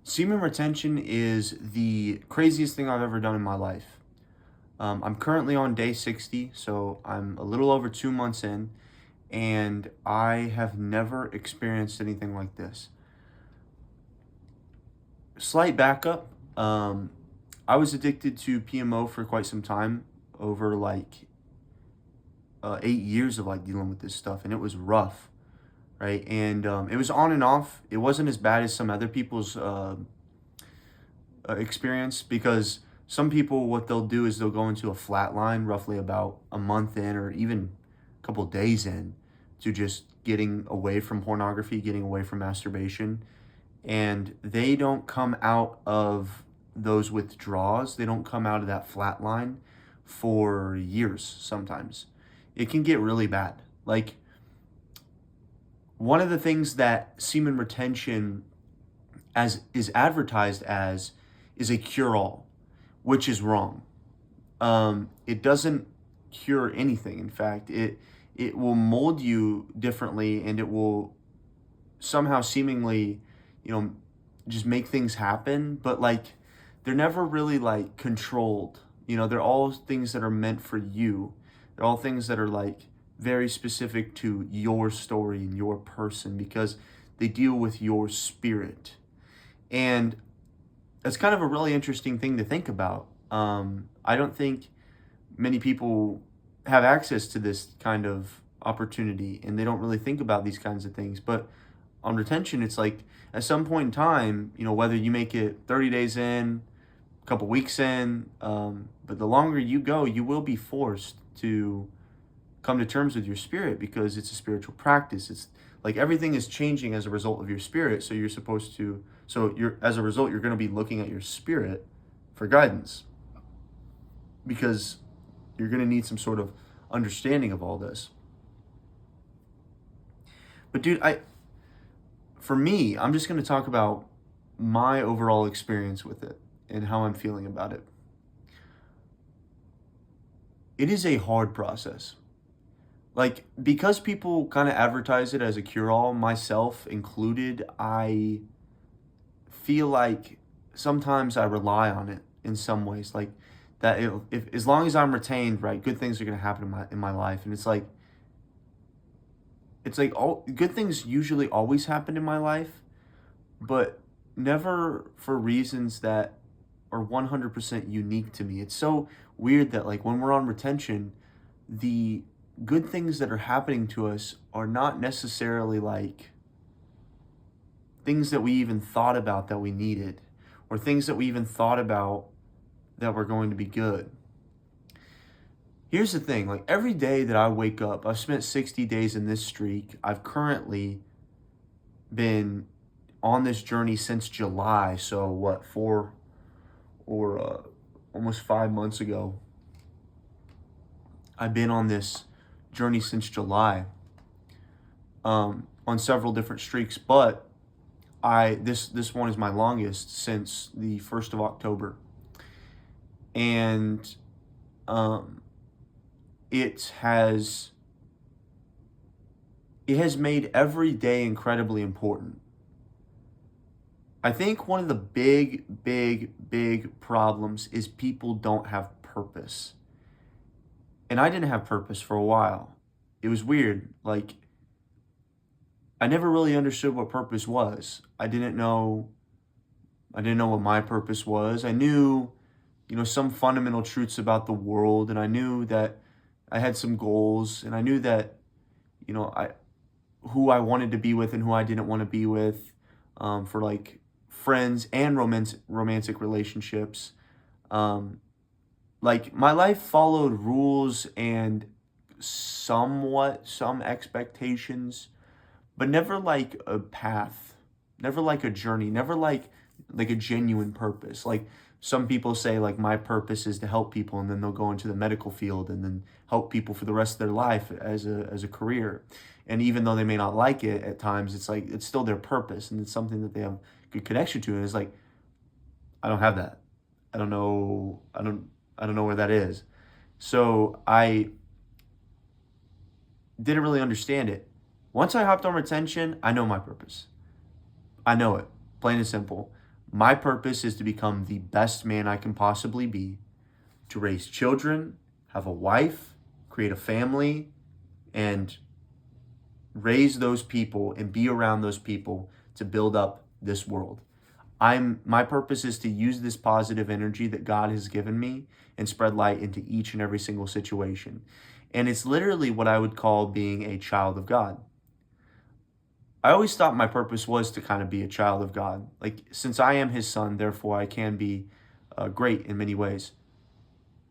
Semen retention is the craziest thing I've ever done in my life. I'm currently on day 60, so I'm a little over 2 months in, and I have never experienced anything like this. Slight backup. I was addicted to PMO for quite some time, over 8 years of dealing with this stuff, and it was rough, right? And it was on and off. It wasn't as bad as some other people's experience, because some people, what they'll do is they'll go into a flat line roughly about a month in, or even a couple days in, to just getting away from pornography, getting away from masturbation, and they don't come out of those withdrawals. They don't come out of that flat line for years. Sometimes it can get really bad. Like, one of the things that semen retention as is advertised as is a cure-all, which is wrong. It doesn't cure anything. In fact, it will mold you differently, and it will somehow seemingly, you know, just make things happen. But they're never really controlled. They're all things that are meant for you. They're all things that are very specific to your story and your person, because they deal with your spirit. And it's kind of a really interesting thing to think about. I don't think many people have access to this kind of opportunity, and they don't really think about these kinds of things. But on retention, it's like at some point in time, whether you make it 30 days in, a couple weeks in, but the longer you go, you will be forced to come to terms with your spirit, because it's a spiritual practice. It's like everything is changing as a result of your spirit. So as a result, you're going to be looking at your spirit for guidance, because you're going to need some sort of understanding of all this. But dude, for me, I'm just going to talk about my overall experience with it and how I'm feeling about it. It is a hard process. Because people kind of advertise it as a cure-all, myself included, I feel like sometimes I rely on it in some ways. Like that, if as long as I'm retained, right, good things are going to happen in my life. And it's like all good things usually always happen in my life, but never for reasons that are 100% unique to me. It's so weird that when we're on retention, the good things that are happening to us are not necessarily things that we even thought about that we needed, or things that we even thought about that were going to be good. Here's the thing, every day that I wake up, I've spent 60 days in this streak. I've currently been on this journey since July. So what, 5 months ago, I've been on this journey since July, on several different streaks, but this one is my longest since the 1st of October. And it has made every day incredibly important. I think one of the big problems is people don't have purpose. And I didn't have purpose for a while. It was weird. I never really understood what purpose was. I didn't know what my purpose was. I knew, some fundamental truths about the world, and I knew that I had some goals, and I knew that, who I wanted to be with and who I didn't want to be with, for friends and romantic relationships. My life followed rules and some expectations, but never a path, never a journey, never a genuine purpose. Some people say my purpose is to help people, and then they'll go into the medical field and then help people for the rest of their life as a career. And even though they may not like it at times, it's still their purpose, and it's something that they have good connection to. And it's I don't have that. I don't know where that is. So I didn't really understand it. Once I hopped on retention, I know my purpose. I know it, plain and simple. My purpose is to become the best man I can possibly be, to raise children, have a wife, create a family, and raise those people and be around those people to build up this world. My purpose is to use this positive energy that God has given me and spread light into each and every single situation. And it's literally what I would call being a child of God. I always thought my purpose was to kind of be a child of God. Like, since I am his son, therefore I can be great in many ways.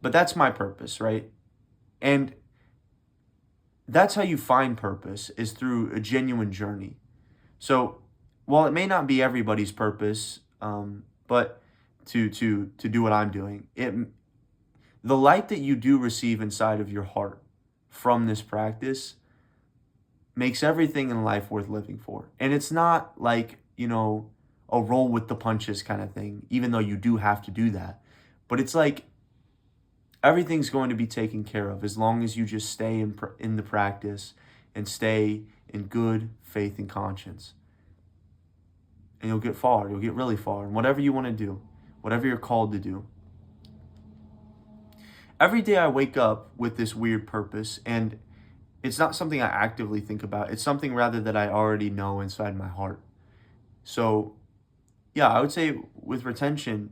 But that's my purpose, right? And that's how you find purpose, is through a genuine journey. So while it may not be everybody's purpose, but to do what I'm doing, the light that you do receive inside of your heart from this practice makes everything in life worth living for. And it's not like, a roll with the punches kind of thing, even though you do have to do that. But it's like everything's going to be taken care of as long as you just stay in the practice and stay in good faith and conscience. And you'll get far. You'll get really far. And whatever you want to do, whatever you're called to do. Every day I wake up with this weird purpose, and it's not something I actively think about. It's something rather that I already know inside my heart. So, yeah, I would say with retention,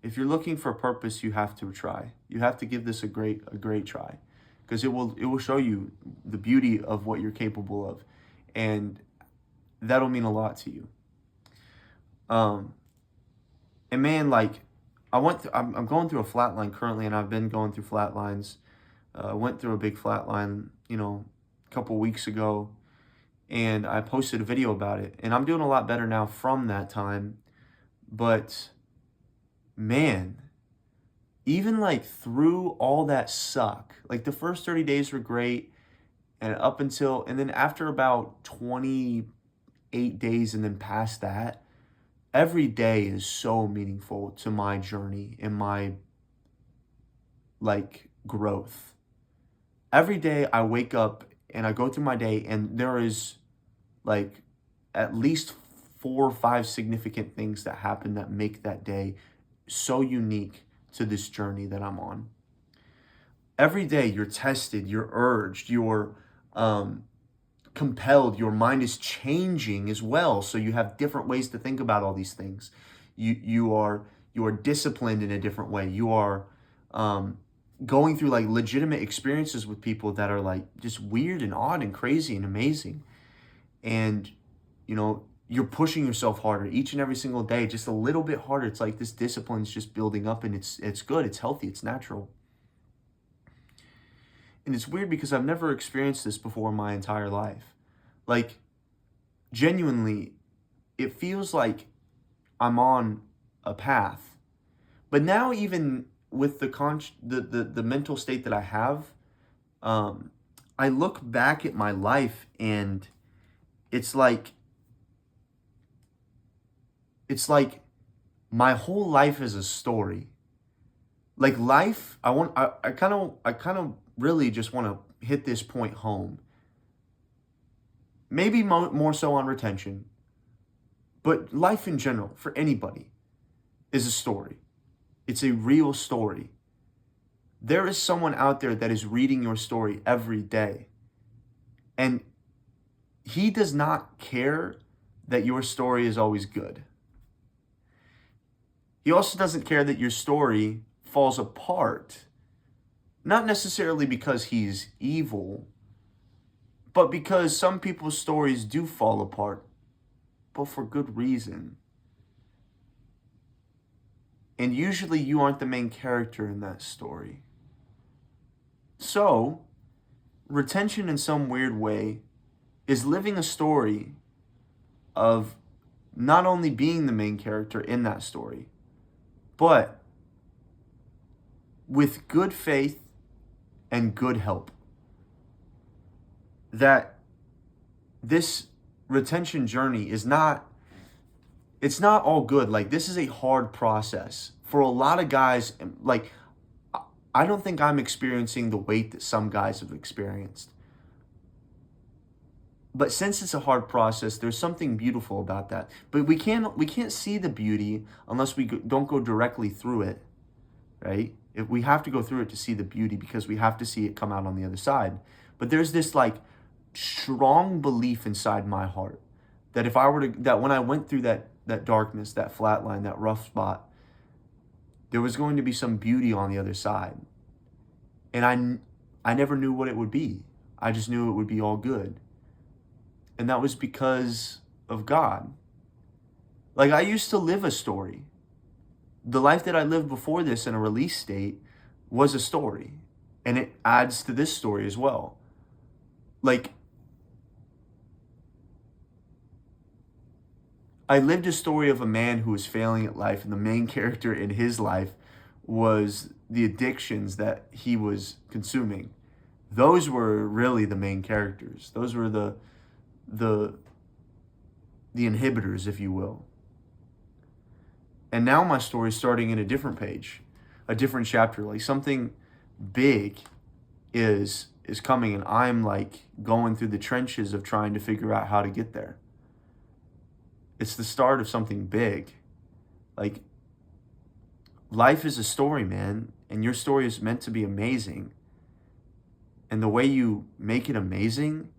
if you're looking for a purpose, you have to try. You have to give this a great try, because it will show you the beauty of what you're capable of, and that'll mean a lot to you. And man, like, I'm going through a flat line currently, and I've been going through flat lines. Went through a big flat line, a couple weeks ago, and I posted a video about it, and I'm doing a lot better now from that time. But man, even like through all that suck, like the first 30 days were great, and then after about 28 days and then past that, every day is so meaningful to my journey and my growth. Every day I wake up and I go through my day, and there is at least 4 or 5 significant things that happen that make that day so unique to this journey that I'm on. Every day you're tested, you're urged, you're compelled, your mind is changing as well. So you have different ways to think about all these things. You are disciplined in a different way. You are going through legitimate experiences with people that are just weird and odd and crazy and amazing. And you're pushing yourself harder each and every single day, just a little bit harder. It's like this discipline is just building up, and it's good, it's healthy, it's natural. And it's weird because I've never experienced this before in my entire life. Genuinely, it feels like I'm on a path. But now, even with the mental state that I have, I look back at my life, and it's like my whole life is a story. Life, I kind of really just want to hit this point home. Maybe more so on retention, but life in general, for anybody, is a story. It's a real story. There is someone out there that is reading your story every day, and he does not care that your story is always good. He also doesn't care that your story falls apart. Not necessarily because he's evil, but because some people's stories do fall apart, but for good reason. And usually you aren't the main character in that story. So, retention in some weird way is living a story of not only being the main character in that story, but with good faith and good help. That this retention journey is it's not all good. This is a hard process. For a lot of guys, I don't think I'm experiencing the weight that some guys have experienced. But since it's a hard process, there's something beautiful about that. But we can't see the beauty unless we don't go directly through it, right? If we have to go through it to see the beauty, because we have to see it come out on the other side. But there's this like strong belief inside my heart that if I were to, that when I went through that darkness, that flat line, that rough spot, there was going to be some beauty on the other side. And I never knew what it would be. I just knew it would be all good. And that was because of God. Like, I used to live a story. The life that I lived before this in a release state was a story. And it adds to this story as well. Like, I lived a story of a man who was failing at life, and the main character in his life was the addictions that he was consuming. Those were really the main characters. Those were the inhibitors, if you will. And now my story is starting in a different page, a different chapter. Like, something big is coming, and I'm like going through the trenches of trying to figure out how to get there. It's the start of something big. Like, life is a story, man, and your story is meant to be amazing. And the way you make it amazing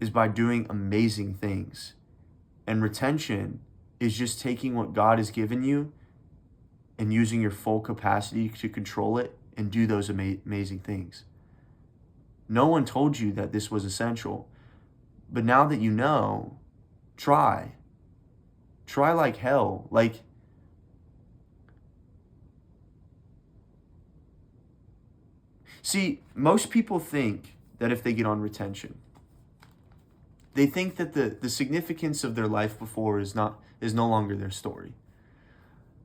is by doing amazing things. And retention is just taking what God has given you and using your full capacity to control it and do those amazing things. No one told you that this was essential, but now that you know, try like hell. Like, see, most people think that if they get on retention, they think that the significance of their life before is no longer their story.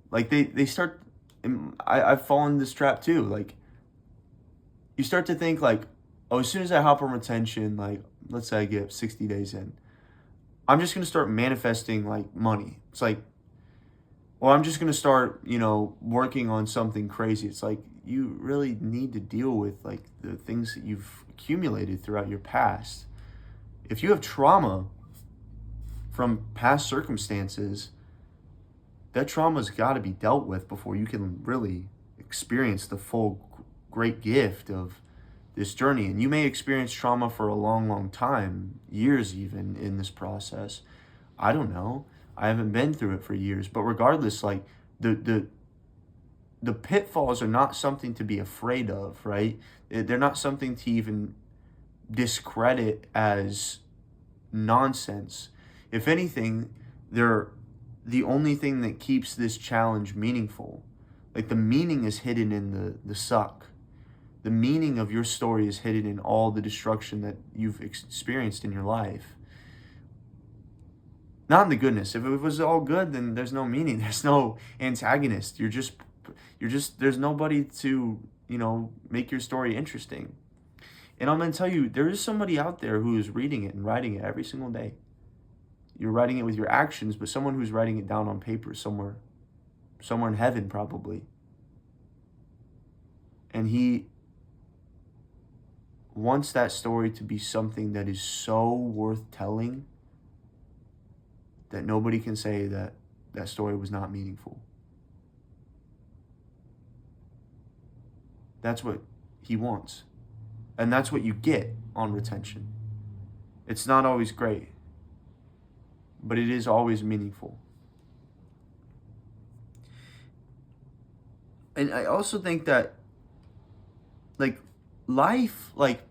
Like, they start, I've fallen this trap too. Like, you start to think like, oh, as soon as I hop on retention, like, let's say I get 60 days in, I'm just going to start manifesting like money. It's like, well, I'm just going to start, working on something crazy. It's like, you really need to deal with like the things that you've accumulated throughout your past. If you have trauma from past circumstances, that trauma's got to be dealt with before you can really experience the full great gift of this journey. And you may experience trauma for a long, long time, years even, in this process. I don't know. I haven't been through it for years. But regardless, like, the pitfalls are not something to be afraid of, right? They're not something to even discredit as nonsense. If anything, they're the only thing that keeps this challenge meaningful. Like, the meaning is hidden in the suck. The meaning of your story is hidden in all the destruction that you've experienced in your life. Not in the goodness. If it was all good, then there's no meaning. There's no antagonist. You're just, there's nobody to, make your story interesting. And I'm going to tell you, there is somebody out there who is reading it and writing it every single day. You're writing it with your actions, but someone who's writing it down on paper somewhere in heaven probably. And he wants that story to be something that is so worth telling that nobody can say that that story was not meaningful. That's what he wants. And that's what you get on retention. It's not always great, but it is always meaningful. And I also think that, like, life, like,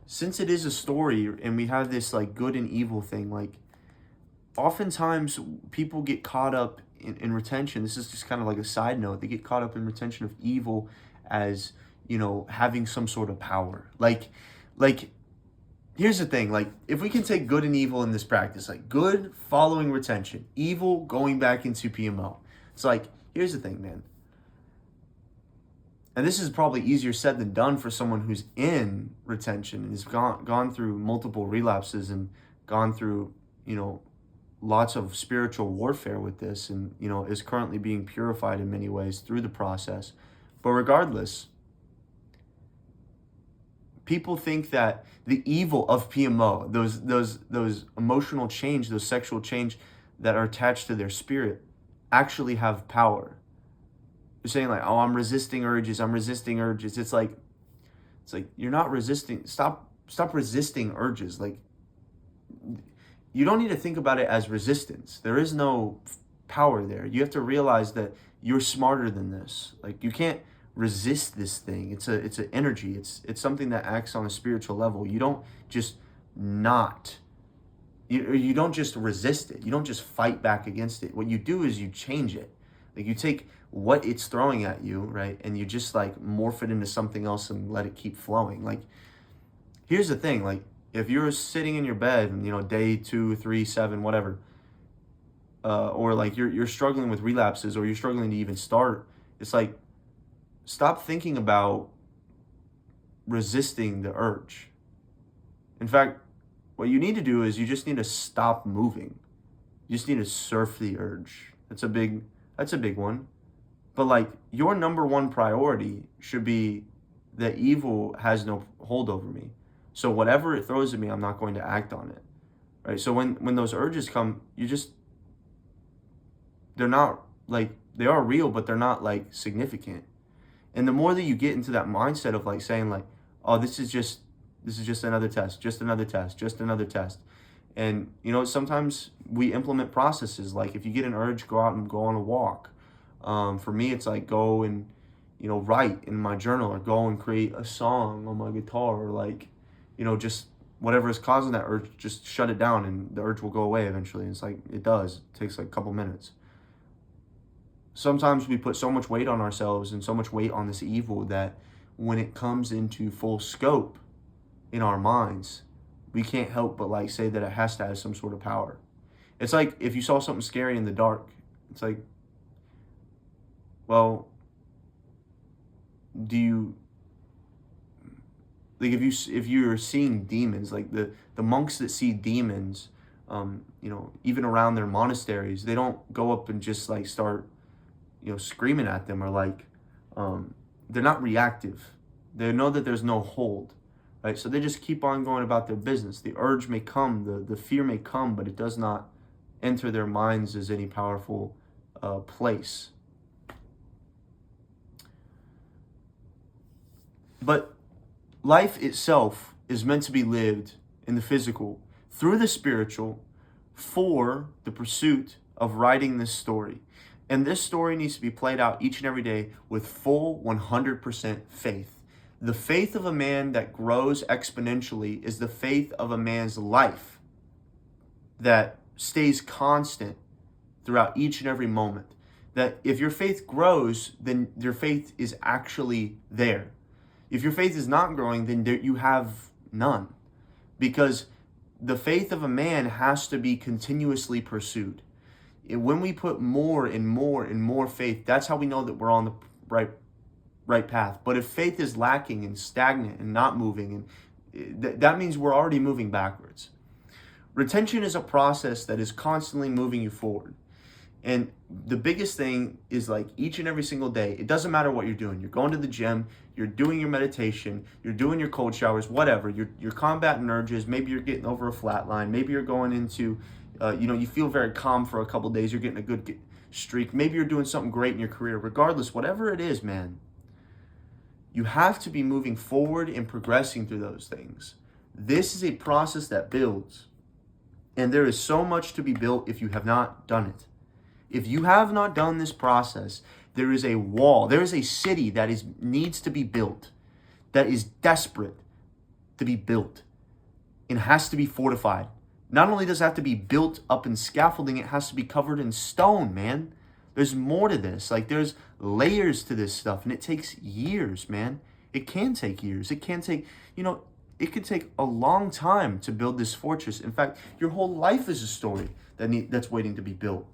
since it is a story and we have this like good and evil thing, like, oftentimes people get caught up in retention. This is just kind of like a side note. They get caught up in retention of evil as, having some sort of power. Like, here's the thing. Like, if we can take good and evil in this practice, like good following retention, evil going back into PMO. It's like, here's the thing, man. And this is probably easier said than done for someone who's in retention and has gone through multiple relapses and gone through, lots of spiritual warfare with this and, is currently being purified in many ways through the process. But regardless, People think that the evil of PMO, those emotional change, those sexual change that are attached to their spirit, actually have power. They're saying like, oh, I'm resisting urges. I'm resisting urges. It's like you're not resisting. Stop resisting urges. Like, you don't need to think about it as resistance. There is no power there. You have to realize that you're smarter than this. Like, you can't resist this thing. It's an energy. It's something that acts on a spiritual level. You don't just not. You don't just resist it. You don't just fight back against it. What you do is you change it. Like, you take what it's throwing at you, right, and you just like morph it into something else and let it keep flowing. Like, here's the thing, like, if you're sitting in your bed and, day 2, 3, 7, whatever, or like you're struggling with relapses, or you're struggling to even start, it's like, stop thinking about resisting the urge. In fact, what you need to do is you just need to stop moving. You just need to surf the urge. That's a big one. But like, your number one priority should be that evil has no hold over me. So whatever it throws at me, I'm not going to act on it. Right? So when those urges come, they're not like, they are real, but they're not like significant. And the more that you get into that mindset of like saying like, oh, this is just another test, just another test, just another test. And sometimes we implement processes like, if you get an urge, go out and go on a walk. For me, it's like, go and write in my journal, or go and create a song on my guitar, or like, just whatever is causing that urge, just shut it down and the urge will go away eventually. And it's like, it does. It takes like a couple minutes. Sometimes we put so much weight on ourselves and so much weight on this evil that when it comes into full scope in our minds, we can't help but like say that it has to have some sort of power. It's like if you saw something scary in the dark, it's like, well, do you, like, if you're seeing demons, like the monks that see demons, even around their monasteries, they don't go up and just like start screaming at them, or like, they're not reactive. They know that there's no hold, right? So they just keep on going about their business. The urge may come, the fear may come, but it does not enter their minds as any powerful place. But life itself is meant to be lived in the physical, through the spiritual, for the pursuit of writing this story. And this story needs to be played out each and every day with full 100% faith. The faith of a man that grows exponentially is the faith of a man's life that stays constant throughout each and every moment. That if your faith grows, then your faith is actually there. If your faith is not growing, then you have none. Because the faith of a man has to be continuously pursued. When we put more and more and more faith, that's how we know that we're on the right path. But if faith is lacking and stagnant and not moving, and that means we're already moving backwards. Retention is a process that is constantly moving you forward. And the biggest thing is like each and every single day, it doesn't matter what you're doing. You're going to the gym, you're doing your meditation, you're doing your cold showers, whatever. You're combating urges. Maybe you're getting over a flat line. Maybe you're going into, you feel very calm for a couple of days. You're getting a good streak. Maybe you're doing something great in your career. Regardless, whatever it is, man, you have to be moving forward and progressing through those things. This is a process that builds. And there is so much to be built if you have not done it. If you have not done this process, there is a wall, there is a city that needs to be built, that is desperate to be built and has to be fortified. Not only does it have to be built up in scaffolding, it has to be covered in stone, man. There's more to this. Like, there's layers to this stuff, and it takes years, man. It can take years. It can take, it could take a long time to build this fortress. In fact, your whole life is a story that's waiting to be built.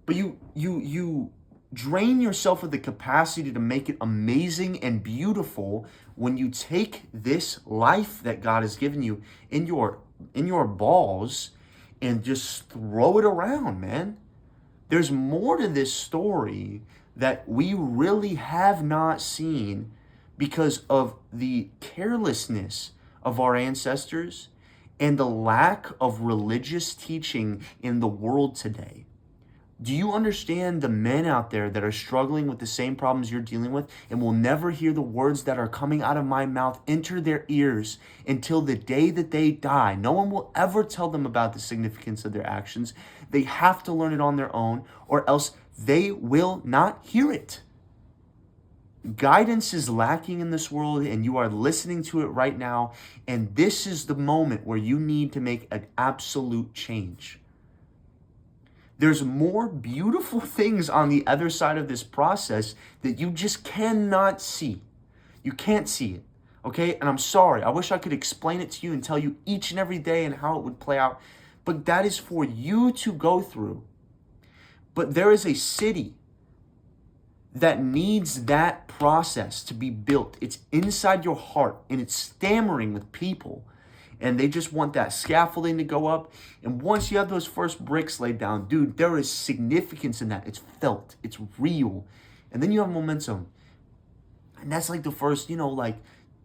But you drain yourself of the capacity to make it amazing and beautiful when you take this life that God has given you in your balls and just throw it around, man. There's more to this story that we really have not seen because of the carelessness of our ancestors and the lack of religious teaching in the world today. Do you understand the men out there that are struggling with the same problems you're dealing with and will never hear the words that are coming out of my mouth enter their ears until the day that they die? No one will ever tell them about the significance of their actions. They have to learn it on their own, or else they will not hear it. Guidance is lacking in this world, and you are listening to it right now. And this is the moment where you need to make an absolute change. There's more beautiful things on the other side of this process that you just cannot see. You can't see it, okay? And I'm sorry. I wish I could explain it to you and tell you each and every day and how it would play out. But that is for you to go through. But there is a city that needs that process to be built. It's inside your heart, and it's stammering with people. And they just want that scaffolding to go up. And once you have those first bricks laid down, dude, there is significance in that. It's felt. It's real. And then you have momentum. And that's like the first, like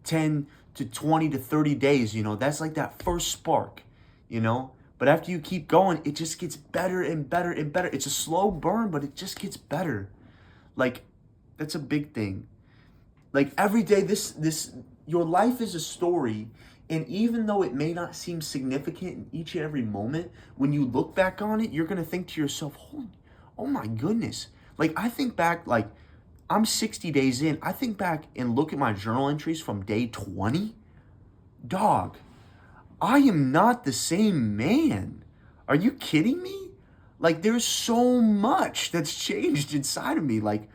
10 to 20 to 30 days, That's like that first spark, But after you keep going, it just gets better and better and better. It's a slow burn, but it just gets better. Like, that's a big thing. Like, every day, your life is a story. And even though it may not seem significant in each and every moment, when you look back on it, you're going to think to yourself, oh my goodness. Like, I think back, like, I'm 60 days in. I think back and look at my journal entries from day 20. Dog, I am not the same man. Are you kidding me? Like, there's so much that's changed inside of me. Like,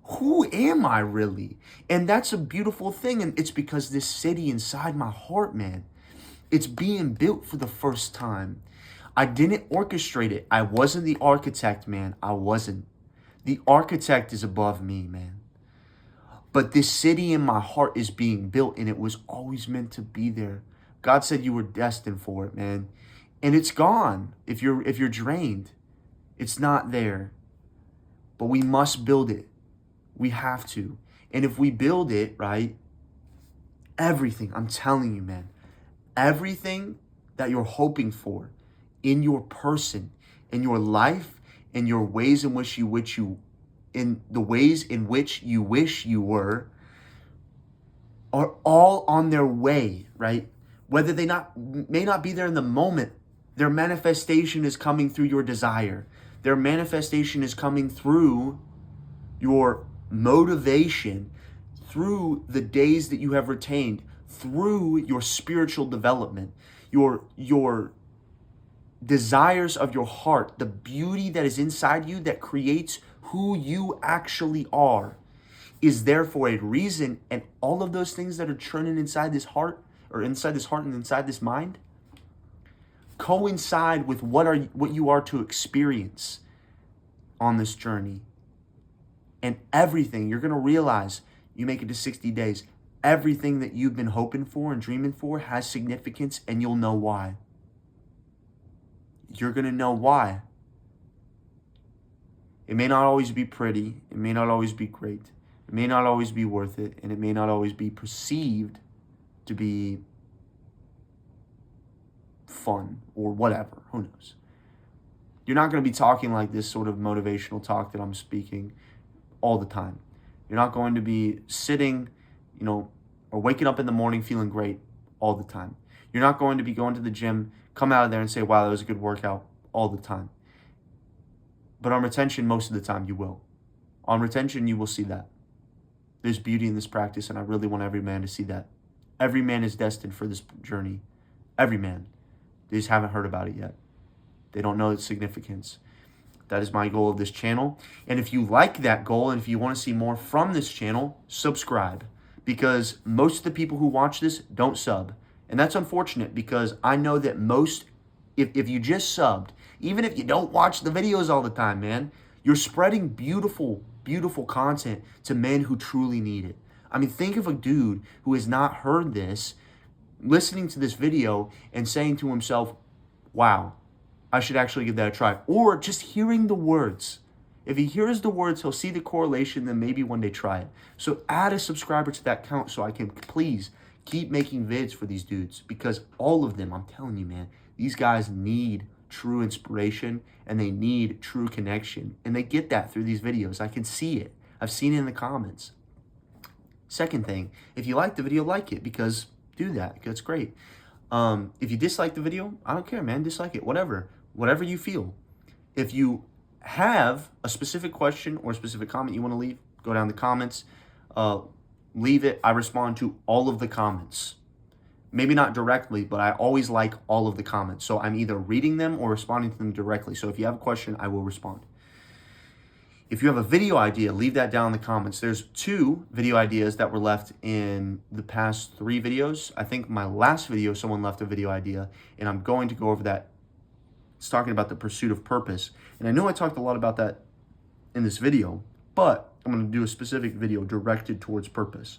who am I really? And that's a beautiful thing. And it's because this city inside my heart, man, it's being built for the first time. I didn't orchestrate it. I wasn't the architect, man. I wasn't. The architect is above me, man. But this city in my heart is being built, and it was always meant to be there. God said you were destined for it, man. And it's gone. If you're drained, it's not there. But we must build it. We have to. And if we build it, right, everything, I'm telling you, man, everything that you're hoping for in your person, in your life, in your ways in which in the ways in which you wish you were, are all on their way, right? Whether they may not be there in the moment, their manifestation is coming through your desire. Their manifestation is coming through your motivation, through the days that you have retained, through your spiritual development, your desires of your heart, the beauty that is inside you that creates who you actually are is there for a reason. And all of those things that are churning inside this heart, or inside this heart and inside this mind, coincide with what you are to experience on this journey. And everything, you're going to realize, you make it to 60 days, everything that you've been hoping for and dreaming for has significance, and you'll know why. You're going to know why. It may not always be pretty. It may not always be great. It may not always be worth it. And it may not always be perceived to be fun or whatever. Who knows? You're not going to be talking like this sort of motivational talk that I'm speaking all the time. You're not going to be sitting, or waking up in the morning feeling great all the time. You're not going to be going to the gym, come out of there and say, wow, that was a good workout all the time. But on retention, most of the time you will. On retention, you will see that. There's beauty in this practice, and I really want every man to see that. Every man is destined for this journey. Every man. They just haven't heard about it yet. They don't know its significance. That is my goal of this channel. And if you like that goal, and if you want to see more from this channel, subscribe. Because most of the people who watch this don't sub. And that's unfortunate, because I know that if you just subbed, even if you don't watch the videos all the time, man, you're spreading beautiful, beautiful content to men who truly need it. I mean, think of a dude who has not heard this, listening to this video and saying to himself, wow, I should actually give that a try. Or just hearing the words. If he hears the words, he'll see the correlation, then maybe one day try it. So add a subscriber to that count so I can please keep making vids for these dudes, because all of them, I'm telling you, man, these guys need true inspiration and they need true connection. And they get that through these videos. I can see it. I've seen it in the comments. Second thing, if you like the video, like it, because do that. That's great. If you dislike the video, I don't care, man. Dislike it. Whatever you feel. If you have a specific question or a specific comment you want to leave, go down in the comments. Leave it. I respond to all of the comments. Maybe not directly, but I always like all of the comments. So I'm either reading them or responding to them directly. So if you have a question, I will respond. If you have a video idea, leave that down in the comments. There's 2 video ideas that were left in the past 3 videos. I think my last video, someone left a video idea, and I'm going to go over that. It's talking about the pursuit of purpose. And I know I talked a lot about that in this video, but I'm going to do a specific video directed towards purpose.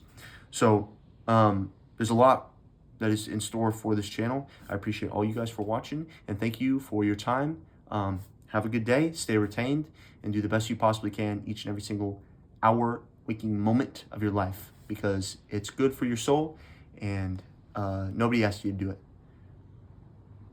So there's a lot that is in store for this channel. I appreciate all you guys for watching, and thank you for your time. Have a good day, stay retained, and do the best you possibly can each and every single hour, waking moment of your life, because it's good for your soul, and nobody asked you to do it.